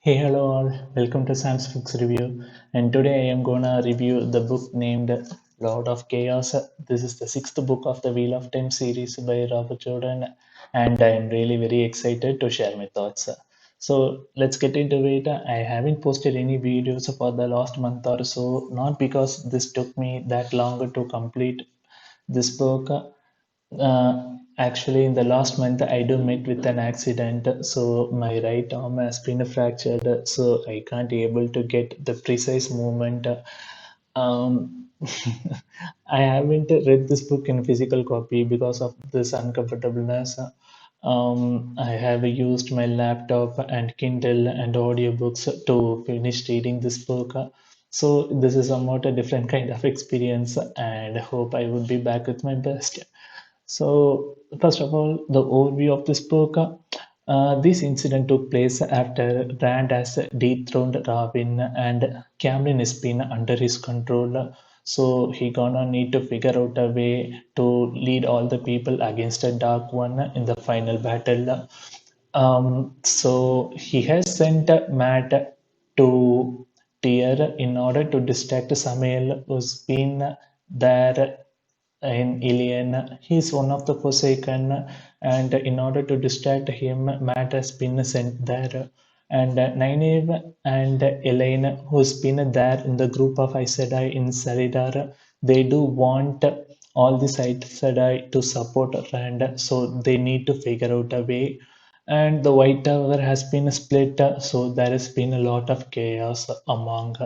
Hey, hello all. Welcome to Sam's Books Review. And today I am gonna review the book named Lord of Chaos. This is the sixth book of the Wheel of Time series by Robert Jordan, and I am really very excited to share my thoughts. So let's get into it. I haven't posted any videos for the last month or so, not because this took me that long to complete this book. Actually, in the last month, I do met with an accident, so my right arm has been fractured, so I can't able to get the precise movement. Um, I haven't read this book in physical copy because of this uncomfortableness. I have used my laptop and Kindle and audiobooks to finish reading this book. So this is somewhat a different kind of experience, and hope I would be back with my best. So, first of all, the overview of this book. This incident took place after Rand has dethroned Robin and Cameron is been under his control. So he gonna need to figure out a way to lead all the people against a Dark One in the final battle. So he has sent Matt to Tyr in order to distract Samael, who's been there in Ilion. He is one of the Forsaken, and in order to distract him, Matt has been sent there. And Nynaeve and Elaine, who's been there in the group of Aes Sedai in Salidar, they do want all the Aes Sedai to support Rand, so they need to figure out a way. And the White Tower has been split, so there has been a lot of chaos among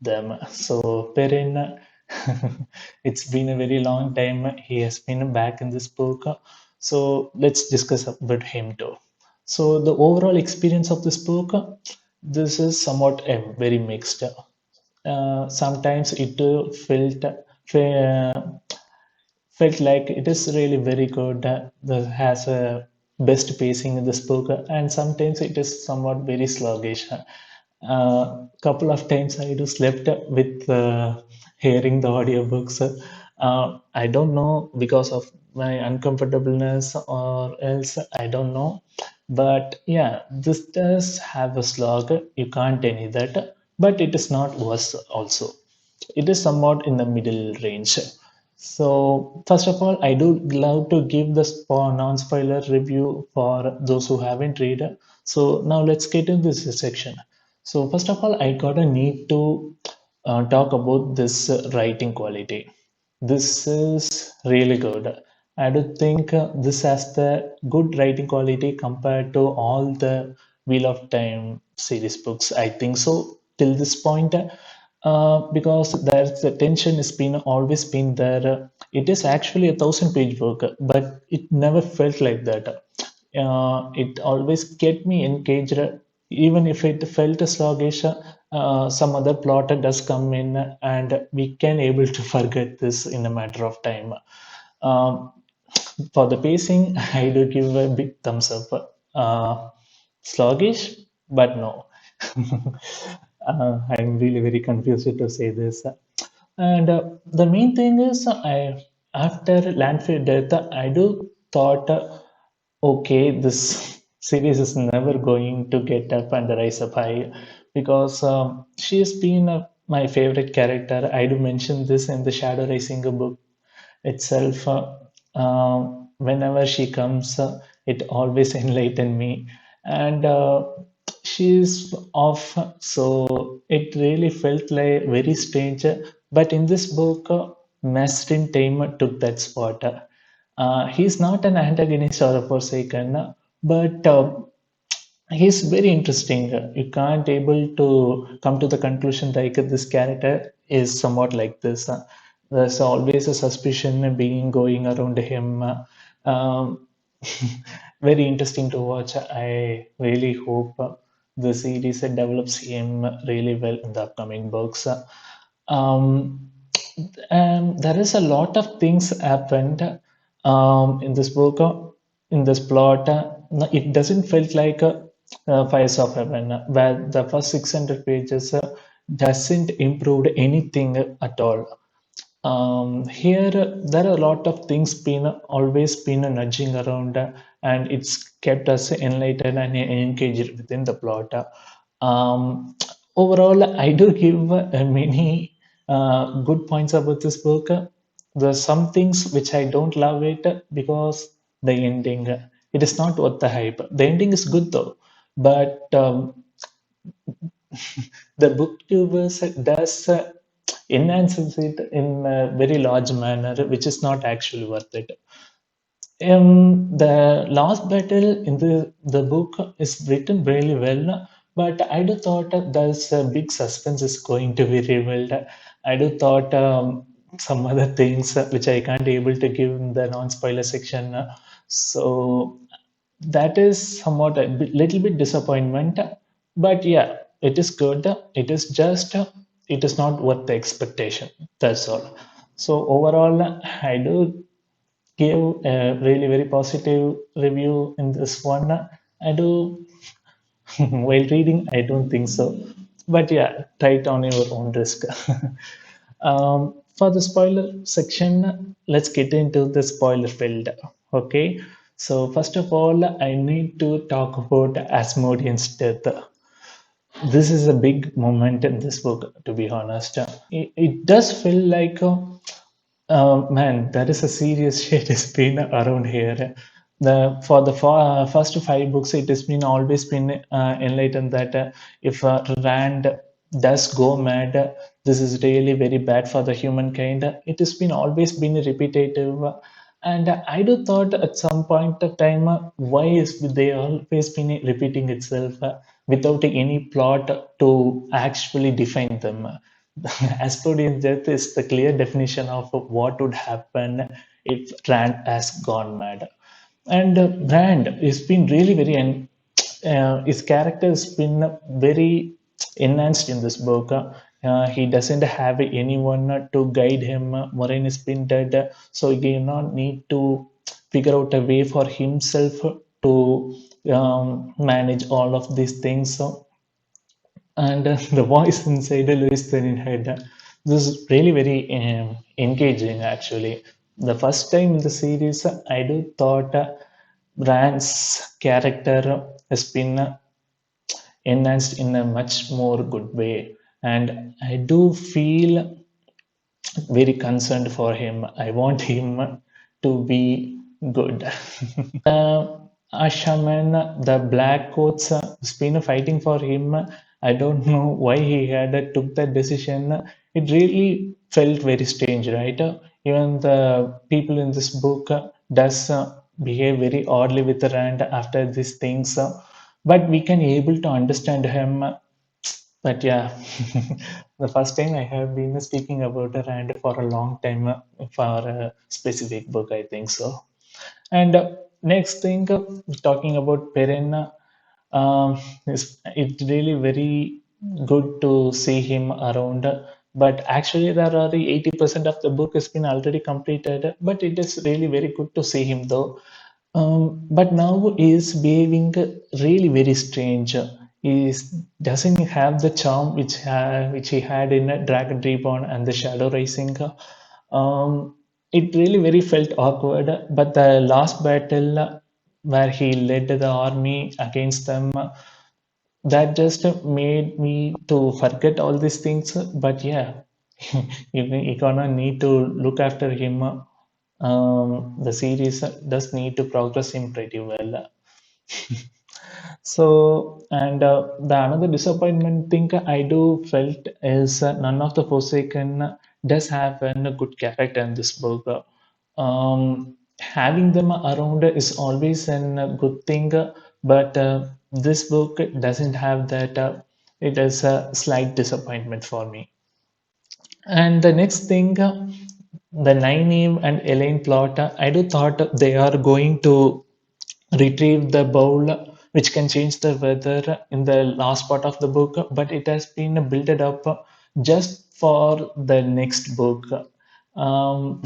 them. So, wherein it's been a very long time he has been back in this book. So let's discuss about him too. So the overall experience of this book, this is somewhat very mixed. Sometimes it felt like it is really very good. Has a best pacing in this book, and sometimes it is somewhat very sluggish. Couple of times I do slept with hearing the audiobooks. I don't know because of my uncomfortableness or else I don't know. But yeah, this does have a slog. You can't deny that. But it is not worse also. It is somewhat in the middle range. So, first of all, I do love to give the non-spoiler review for those who haven't read. So now let's get into this section. So first of all, I got a need to talk about this writing quality. This is really good. I do think this has the good writing quality compared to all the Wheel of Time series books. I think so till this point, because there's the tension has been always been there. It is actually a 1,000-page book, but it never felt like that. It always kept me engaged, even if it felt sluggish. Some other plot does come in, and we can able to forget this in a matter of time. Um, for the pacing, I do give a big thumbs up. Sluggish, but no. I'm really very confused to say this. And the main thing is, I after Landfill death, I do thought, okay, this series is never going to get up and rise up high because she has been my favorite character. I do mention this in the Shadow Rising book itself. Whenever she comes, it always enlighten me, and she's off. So it really felt like very strange. But in this book, Mastin Tamer took that spot. He's not an antagonist or a forsaken, but he's very interesting. You can't able to come to the conclusion like this character is somewhat like this. There's always a suspicion being going around him. Um, very interesting to watch. I really hope the series develops him really well in the upcoming books. Um, and there is a lot of things happened in this book, in this plot. It doesn't feel like Fires of Heaven, where the first 600 pages doesn't improve anything at all. Here, there are a lot of things been always been nudging around, and it's kept us enlightened and engaged within the plot. Um, Overall, I do give many good points about this book. There's some things which I don't love it because the ending. It is not worth the hype. The ending is good though, but the booktubers does enhances it in a very large manner, which is not actually worth it. The last battle in the book is written really well, but I do thought there's a big suspense is going to be revealed. I do thought some other things which I can't able to give in the non-spoiler section. So that is somewhat a little bit disappointment, but yeah, it is good. It is just it is not worth the expectation. That's all. So overall, I do gave a really very positive review in this one. I do while reading, I don't think so, but yeah, try it on your own risk. For the spoiler section, let's get into the spoiler field. Okay, so first of all, I need to talk about Asmodean's death. This is a big moment in this book, to be honest. It does feel like man, that is a serious shit has been around here. The for the first five books, it has been always been enlightened that if Rand does go mad, this is really very bad for the humankind. It has been always been repetitive, and I do thought at some point of time, why is they always been repeating itself without any plot to actually define them. Asmodean's death is the clear definition of what would happen if Rand has gone mad. And Rand has been really very, his character has been very enhanced in this book. He doesn't have anyone to guide him. Moraine has been dead, so he did not need to figure out a way for himself to manage all of these things. So and the voice inside Louis in head. This is really very engaging actually. The first time in the series, I do thought Rand's character has been enhanced in a much more good way, and I do feel very concerned for him. I want him to be good. Ashaman, the black coats, has been fighting for him. I don't know why he had took that decision. It really felt very strange, right? Even the people in this book does behave very oddly with Rand after these things, but we can able to understand him. But yeah, the first time I have been speaking about a Rand for a long time for a specific book, I think so. And next thing, talking about Perrin, it's really very good to see him around. But actually, there are the 80% of the book has been already completed. But it is really very good to see him though. But now he is behaving really very strange. He doesn't have the charm which he had in Dragon Reborn and the Shadow Rising. It really very felt awkward. But the last battle where he led the army against them, that just made me to forget all these things. But yeah, you gonna need to look after him. The series does need to progress him pretty well. So, and the another disappointment thing I do felt is none of the Forsaken does have a good character in this book. Having them around is always a good thing, but this book doesn't have that. It is a slight disappointment for me. And the next thing, the Nynaeve and Elaine plot, I do thought they are going to retrieve the bowl which can change the weather in the last part of the book, but it has been built up just for the next book. Um,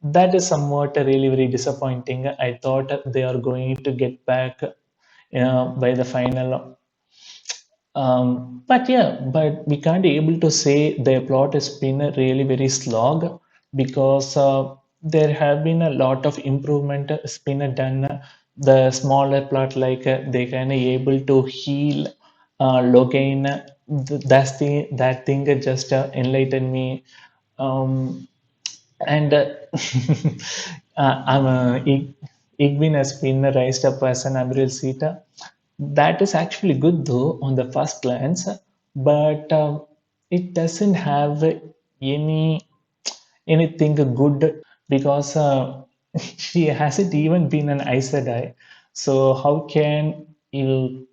that is somewhat really very disappointing. I thought they are going to get back by the final, but yeah, but we can't able to say the plot has been a really very slog because there have been a lot of improvement has been done. The smaller plot, like they can able to heal Logain, that thing just enlightened me. Um, and Igbin has been raised up as an Amiral seat. That is actually good though on the first glance, but it doesn't have any anything good because she hasn't even been an Aes Sedai. So how can you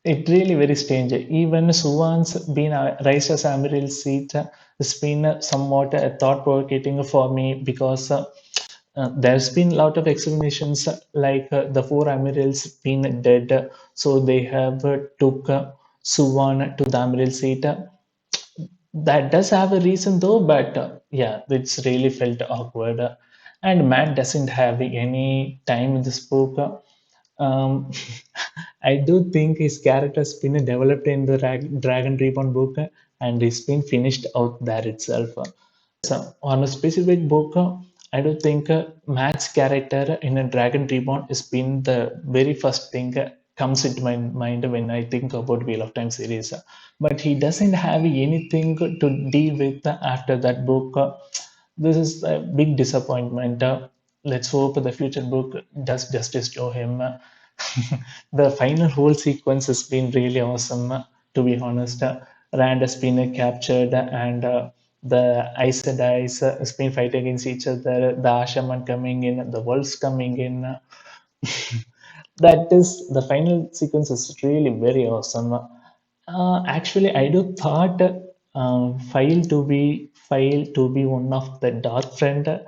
it really very strange. Even Suvan's been raised as Amiral seat. It's been somewhat thought provoking for me because there's been a lot of explanations like the four Amirals been dead, so they have took Suvan to the Amiral seat. That does have a reason though, but yeah, it's really felt awkward. And Matt doesn't have any time in this book. Um, I do think his character's been developed in the Dragon Reborn book and it's been finished out there itself. So on a specific book, I do think Matt's character in a Dragon Reborn has been the very first thing comes into my mind when I think about Wheel of Time series. But he doesn't have anything to deal with after that book. This is a big disappointment. Let's hope the future book does justice to him. The final whole sequence has been really awesome, to be honest. Rand has been captured, and the Aes Sedais has been fighting against each other. The Ashaman coming in, the wolves coming in. That is the final sequence is really very awesome. Actually, I do thought File to be one of the dark friend.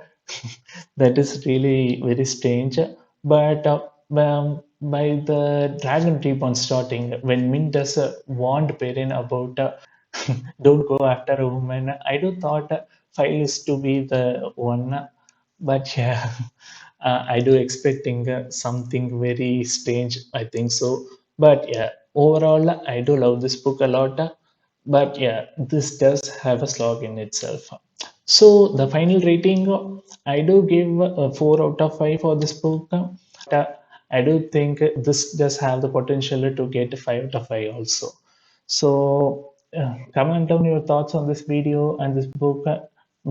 That is really very strange. But by the Dragon Reborn starting, when Min does warned Perrin about don't go after a woman, I do thought File is to be the one. But yeah, I do expecting something very strange. I think so. But yeah, overall, I do love this book a lot. But yeah, this does have a slog in itself. So the final rating, I do give a 4 out of 5 for this book. Uh, I do think this does have the potential to get a 5 out of 5 also. So comment down your thoughts on this video and this book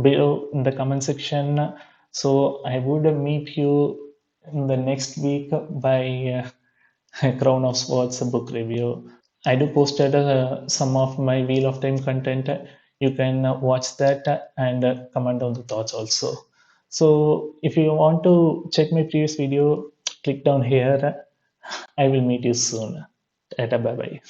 below in the comment section. So I would meet you in the next week by Crown of Swords book review. I do posted some of my Wheel of Time content. You can watch that and comment on the thoughts also. So if you want to check my previous video, click down here. I will meet you soon. Tata, bye bye.